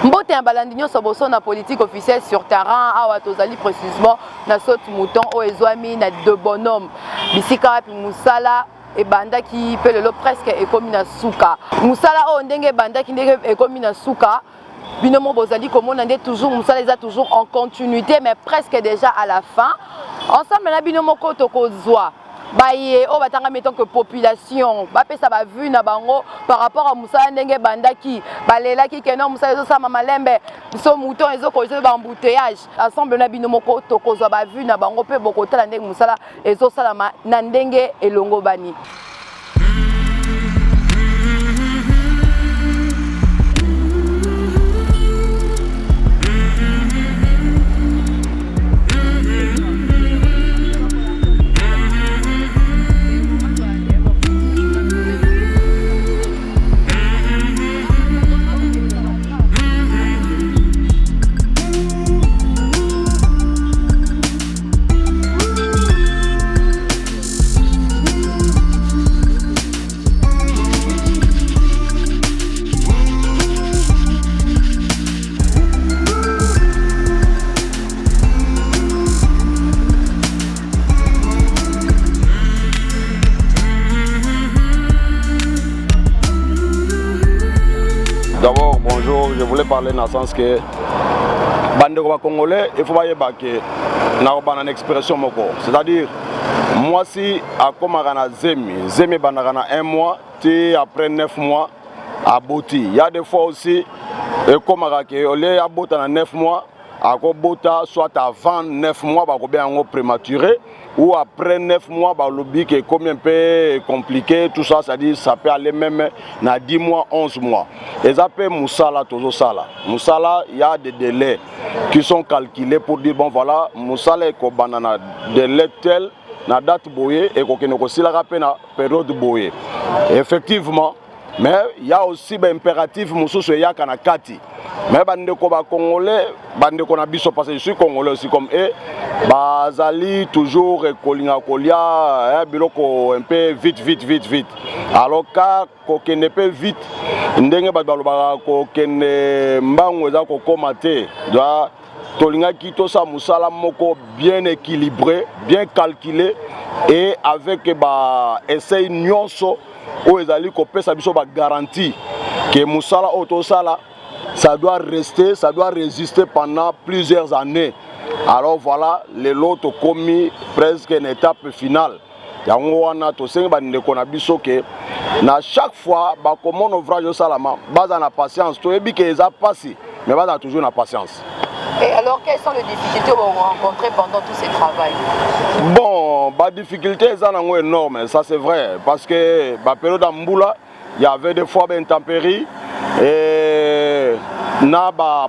Mbote ya balandinyo soboso na politique officielle sur terrain awa tozali précisément na saute mouton o ezwami na de bonhomme bisika pi musala et banda qui peut le presque ekomi na suka musala o ndenge banda qui ndenge ekomi na suka binomo bozali komona nde toujours musala eza toujours en continuité mais presque déjà à la fin ensemble na binomo ko tokozwa baye o batanga mettons que population ba pesa ba vu na bango par rapport à musala ndenge bandaki balela ki keno musala zo sama malembe so mouton ezo ko ba embouteillage ensemble na binomo ko tokozwa ba vu na bango pe bokotala ndenge musala ezo sala na ndenge elongo bani. D'abord, bonjour, je voulais parler dans le sens que bande congolais, il faut pas y baquer dans une expression moko. C'est-à-dire, moi si à Komarana Zemi bandana 1 mois, et après 9 mois à Boti. Il y a des fois aussi, Komarake, au lieu à Boti dans 9 mois, à Kobota, soit avant 9 mois, bah bien prématuré, ou après 9 mois, bah lobby qui est comme un peu compliqué, tout ça, c'est-à-dire ça peut aller même dans 10 mois, 11 mois. Et ça peut Moussala, Tozo Sala. Moussala, il y a des délais qui sont calculés pour dire, bon voilà, Moussala est comme banana, délai tel, na date boye, et qu'on ne aussi la rappelle na période boye. Effectivement, mais il y a aussi un impératif, Moussou, il y a Kanakati. Mais bande ko ba congolais bande ko na biso parce que je suis congolais aussi comme eux bazali toujours kolinga kolia biloko un peu vite alors ka ko kende peu vite ndenge ba balobaka ko kende mbango eza ko komate doit tolinga kito sa musala moko bien équilibré bien calculé et avec ba essaye nyonso o ezali ko pesa biso ba garantie que musala auto sala ça doit rester, ça doit résister pendant plusieurs années. Alors voilà, les lots ont commis presque une étape finale. Yango wana to sengi ba ndeko na biso ke na chaque fois ba comment ouvrage salama base na patience to ebi ke eza passé mais base toujours na patience. Et alors quelles sont les difficultés que vous rencontrez pendant tous ces travaux? Bon, bah difficultés eza nango énorme, ça c'est vrai parce que ba période d'Amboula, il y avait des fois ben intempéries et na ba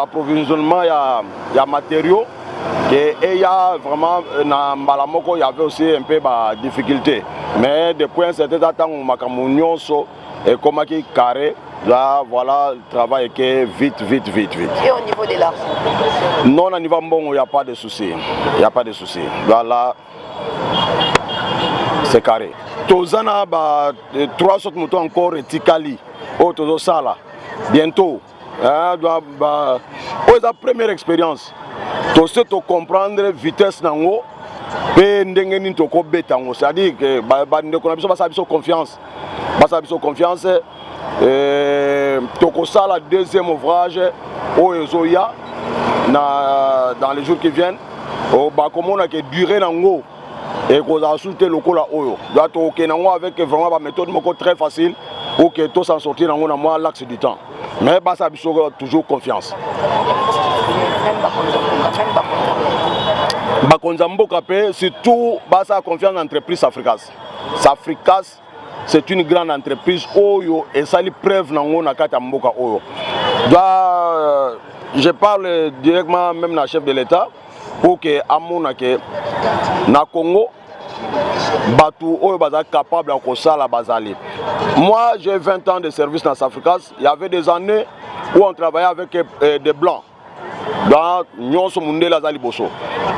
approvisionnement il y a matériaux et il y a vraiment na Mbalamoko il y avait aussi un peu de difficulté mais depuis un certain temps on makamunyon so et comme qui carré là voilà le travail est vite. Et au niveau de l'argent? Non, au niveau bon il n'y a pas de souci, il n'y a pas de souci. Voilà, c'est carré. Tozana ba 3 autres moutons encore et Tikali au Tozo Sala bientôt. C'est la première expérience. Tu sais comprendre la vitesse nango et ndengeni toko betango. C'est-à-dire que on a besoin confiance. Confiance. Toko Sala deuxième ouvrage au Ezoya dans les jours qui viennent. Comme on a que durée nango. Et qu'on a ajouté le cola oyo. Doit avec vraiment une méthode très facile pour que tout s'en sortir dans l'axe du temps. Mais ça a toujours confiance. Bakonzambo Kapé, surtout ça a confiance dans l'entreprise Africas. Africas, c'est une grande entreprise oyo et ça lui preuve dans la carte Mboka oyo. Je parle directement même à la chef de l'État pour que amonake na Congo Batou oyo baza capable de kosala bazali. Moi j'ai 20 ans de service dans Africas. Il y avait des années où on travaillait avec des blancs dans Nyonso Mundela Zaliboso.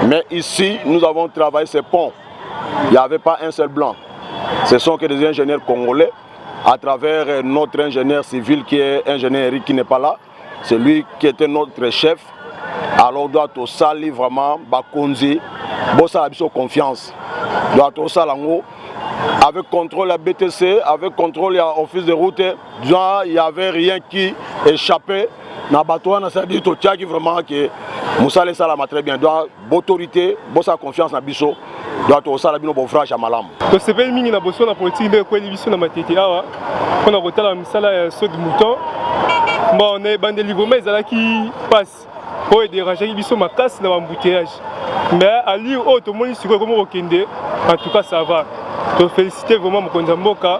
Mais ici nous avons travaillé ces ponts. Il n'y avait pas un seul blanc. Ce sont que des ingénieurs congolais à travers notre ingénieur civil qui est ingénieur Eric qui n'est pas là. c'est lui qui était notre chef. Alors doit tout ça vraiment bakonzi, bon ça a besoin confiance. Doit tout ça lango avec contrôle à BTC, avec contrôle à office de route, il y avait rien qui échappait. Na bateau na ça dit tout qui vraiment que Moussa les salama très bien. Doit autorité, bon ça confiance na biso. Doit tout ça la bino bon frère à malam. To c'est pas mingi na bosso na politique de quoi division na matete awa. On a retala misala saut de mouton. Bon on est bande livrement ezala qui passe. Pour déranger biso makas na embouteillage. Mais à lire tout le monde sur comment okende. En tout cas ça va. Je félicite vraiment mon Mboka.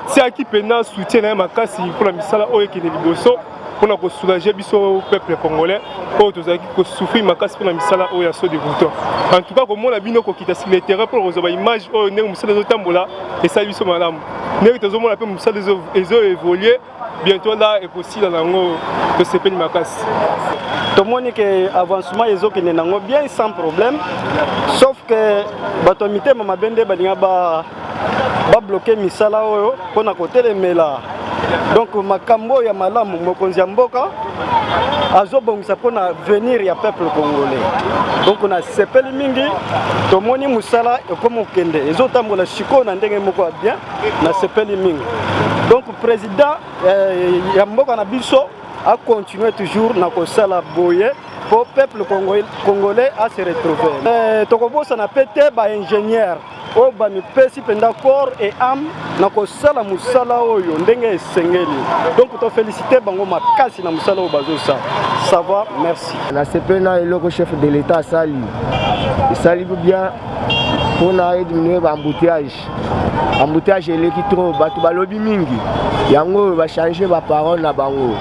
Si qui pena soutien makasi pour la misala o ekende liboso pour soulager biso peuple congolais pour tous qui souffrir makasi pour la misala o ya so de bouton. En tout cas comme on a bino ko kita sur le terrain pour recevoir image o ne musala zo tambola et ça biso madame. Ne tozo mona pe musala zo évoluer bientôt là et possible dans ngo to sepeni makasi. Tout le monde que avancement les autres n'ont bien sans problème, sauf que batomité mama bende balinga ba bloquer misala oyo pona côté les mela. Donc makambo ya malamu mokonzi ya mboka azobongisa pona venir ya peuple congolais. Donc on a sepeli mingi tomoni musala ekomo kende ezotambola shiko na ndenge moko bien na sepeli mingi. Donc président ya mboka na biso a continué toujours na kosala boye pour peuple congolais à se retrouver. Tokobosa na pété ba ingénieur o ba mi pesi penda corps et âme na kosala musala oyo ndenge esengeli. Donc to féliciter bango makasi na musala o bazo ça. Ça va, merci. Na sepena le chef de l'état sali. Il sali bien pour na diminuer l'embouteillage. Embouteillage est qui trop batu balobi mingi. Yango va changer ba parole na bango.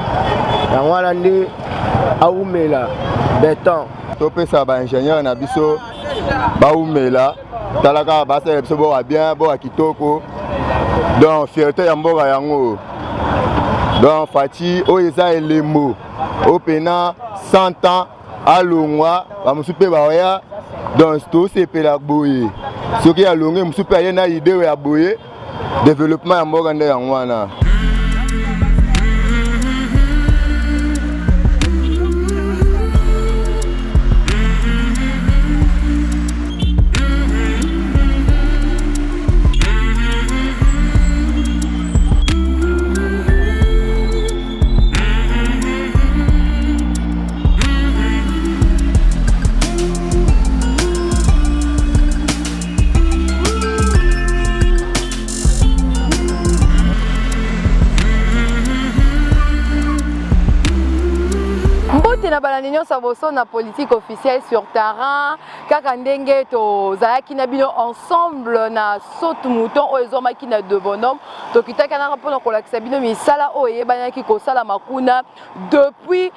Yango wana nde aumela béton. Topesa ba ingénieur na biso baumela talaka basa biso bo bien bo kitoko. Donc fierté ya mboka yango. Donc fati o eza elembo. Au pena 100 ans à longwa ba musupe ba oya donc to sepela boye. Soki ya longwe musupe ya na idée ya boye développement ya mboka nde yango wana. na balanignon saboso na politique officielle sur terrain kaka ndenge to zalaki na bino ensemble na saute mouton o ezomaki na de bonhomme to kitaka na rapona kolakisa bino misala o yebanaki kosala makuna depuis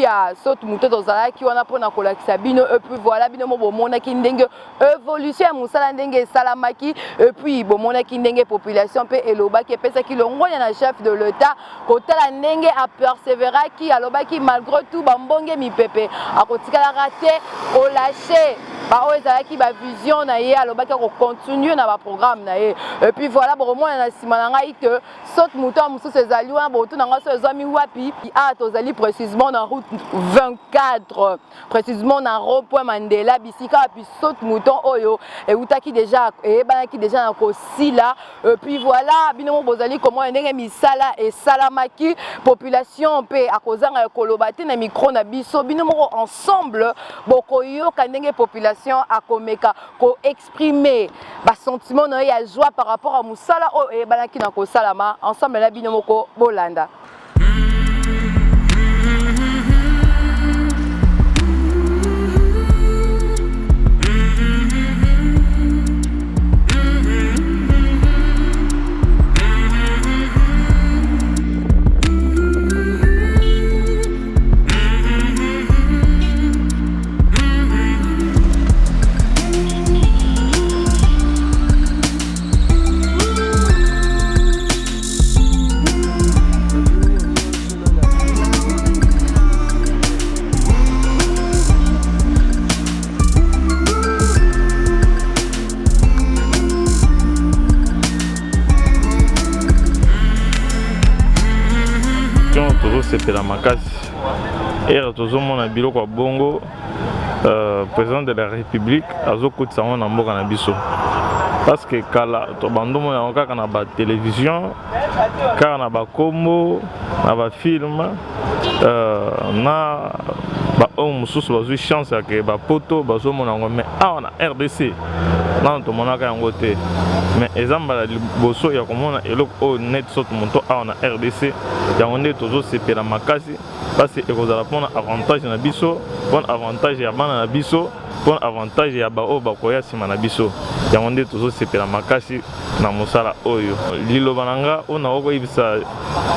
ya saute mouton to zalaki wana pona kolakisa bino et puis voilà bino mo bomonaki ndenge évolution ya musala ndenge salamaki et puis bomonaki ndenge population pe elobaki pesaki longonya na chef de l'état kotala ndenge a persévéraki alobaki malgré tout bambonge mipepe akotikala raté au lâcher ba o ezalaki ba vision na ye alobaki ko continuer na ba programme na ye et puis voilà bon moi na sima na ngai que saute mouton mususu ezali wana botu na ngaso ezami wapi a tozali précisément na route 24 précisément na rond-point Mandela bisika puis saute mouton oyo et utaki déjà et banaki déjà na kosila et puis voilà bino bozali comment ndenge misala et salamaki population pe akozanga kolobate na micro na biso bino moko ensemble bokoyo kanenge population à komeka ko exprimer ba sentiment na ya joie par rapport à musala o e banaki na ko salama ensemble la bino moko bolanda. tozosepela makasi ere tozomona biloko ya bongo président de la république azokotisa yango na mboka na biso parce que kala tobandomona yango kaka na batelevizio kaka na bakombo na bafilme na baoyo mosusu bazwi chance yake bapoto bazomona yango mais awa na RDC nano tomonaka yango te mais eza mbala liboso ya komona eloko oyo net soki moto awa na RDC yango nde tozosepela makasi parce que ekozala mpona avantage na biso mpona avantage ya bana na biso mpona avantage ya baoyo bakoya nsima na biso yango nde tozosepela makasi na mosala oyo liloba na nga oyo nakokoyebisa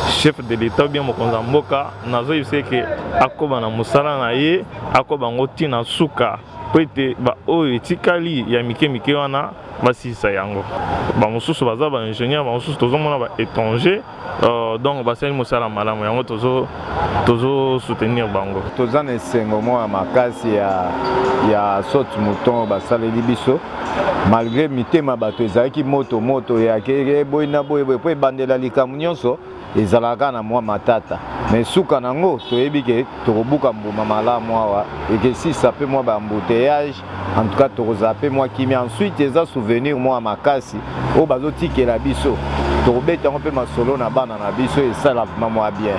chef de l'état ou bien mokonzi ya mboka nazoyebisa eke akoba na mosala na ye akoba yango ntina suka po ete baoyo etikali ya mike wana basilisa yango bamosusu baza baingénieur bamosusu tozomona baétranger donc basali mosala malamu yango tozosoutenir bango toza na esengo moko makasi ya sote mouton basaleli biso malgré mitema bato ezalaki moto yake boye na boye po ebandela likambo nyonso ezalaka na mwa matata mais suka nango toyebi ke tokobuka mbuma malamu awa ekesisa mpe mwa baembouteillage en tout cas tokozala mpe mwa kimia ensuite eza souvenir mwa makasi oyo bazotikela biso tokobeta yango mpe masolo na bana na biso esala vraimen mwa bien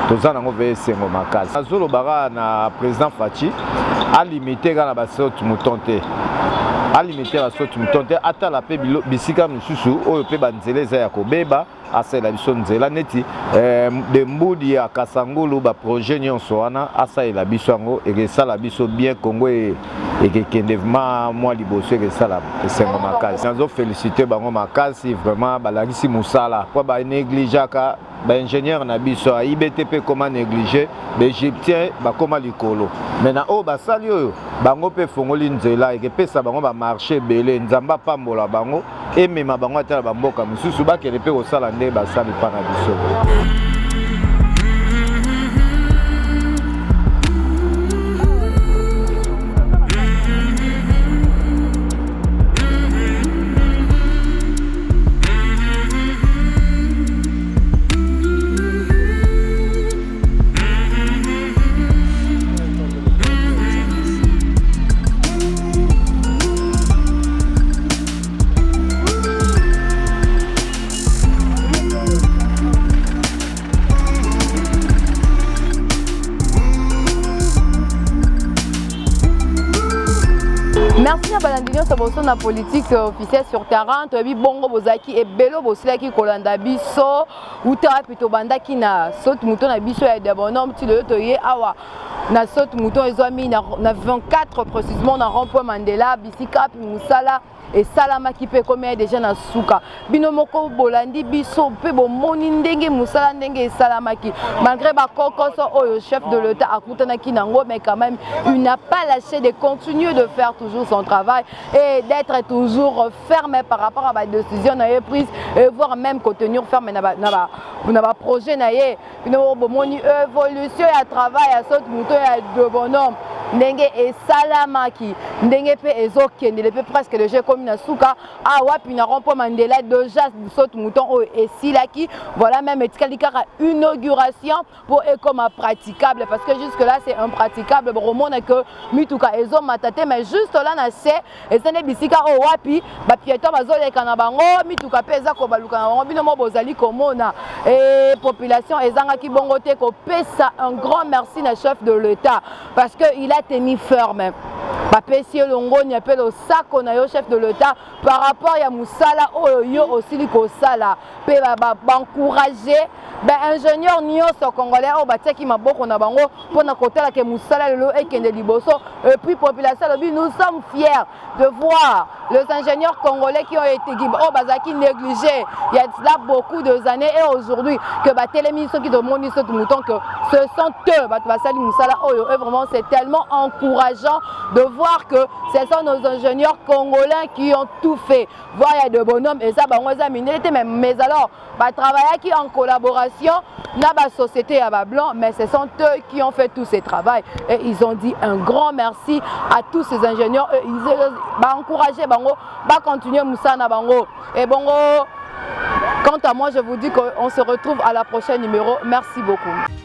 toza nango ve esengo makasi nazolobaka na président Faci alimite kaka na basote mouton te alimite basote mouton te atala mpe bisika mosusu oyo mpe banzela eza ya kobeba asalela biso nzela neti dembudi ya kasangulu baprojet nyonso wana asalela biso yango ekesala biso bien kongo ekekende vraimen mwa liboso ekesala esengo makasi nazofélicite bango makasi vraiment balakisi mosala po banegligeaka baingénieur na biso ayibe te mpe koma néglige baégyptien bakoma likolo mais na oyo basali oyo bango mpe efongoli nzela ekepesa bango bamarché ebele nzambe apambola bango emema bango ata na bamboka mosusu bakende mpe kosala nde basali mpa na biso. Merci à Balandinio Saboso na politique officielle sur terrain. Tu as vu bongo bozaki et belo bosilaki kolanda biso ou tu as plutôt bandaki na saute mouton na biso ya de bonhomme tu le toye awa na saute mouton ils ont mis na 24 précisément na rond-point Mandela bisika puis musala et salama qui peut comme déjà na suka bino moko bolandi biso pe bo moni ndenge musala ndenge salama qui malgré ba kokoso oyo chef de l'état akutana ki nango mais quand même il n'a pas lâché de continuer de faire toujours son travail et d'être toujours ferme par rapport à la décision na prise et voire même contenir ferme na ba projet na ye bino bo moni évolution ya travail à saute mouton ya de bonhomme ndenge et salama qui ndenge pe ezokende le pe presque le jeu comme na suka awa puis na rond-point Mandela déjà saute mouton et silaki voilà même etikali inauguration pour comme praticable parce que jusque là c'est impraticable romona que mituka ezo matate mais juste là na c'est ezane bisika o wapi ba piéton bazoleka na bango mituka pe eza ko baluka na bango bino mo bozali komona et population ezanga ki bongo te ko pesa un grand merci na chef de l'état parce que il a tenu ferme bapesi elongoni appelle au sac on a yo chef de l'état par rapport ya musala oyo aussi liko sala pe encourager ben ingénieur nyonso congolais o batiaki maboko na bango pona kotala ke musala lelo ekende liboso et puis population lobi nous sommes fiers de voir les ingénieurs congolais qui ont été bazaki négligés il y a là beaucoup de années et aujourd'hui que batelemi ceux qui demandent ce mouton que ce sont eux basali musala oyo et vraiment c'est tellement encourageant de voir que ce sont nos ingénieurs congolais qui ont tout fait voir il y a de bonhommes et ça bango za minete mais alors travailler qui en collaboration na ba société à bas blanc mais ce sont eux qui ont fait tout ce travail et ils ont dit un grand merci à tous ces ingénieurs ils encourager bango continuer musana bango et bongo quant à moi je vous dis qu'on se retrouve à la prochaine numéro. Merci beaucoup.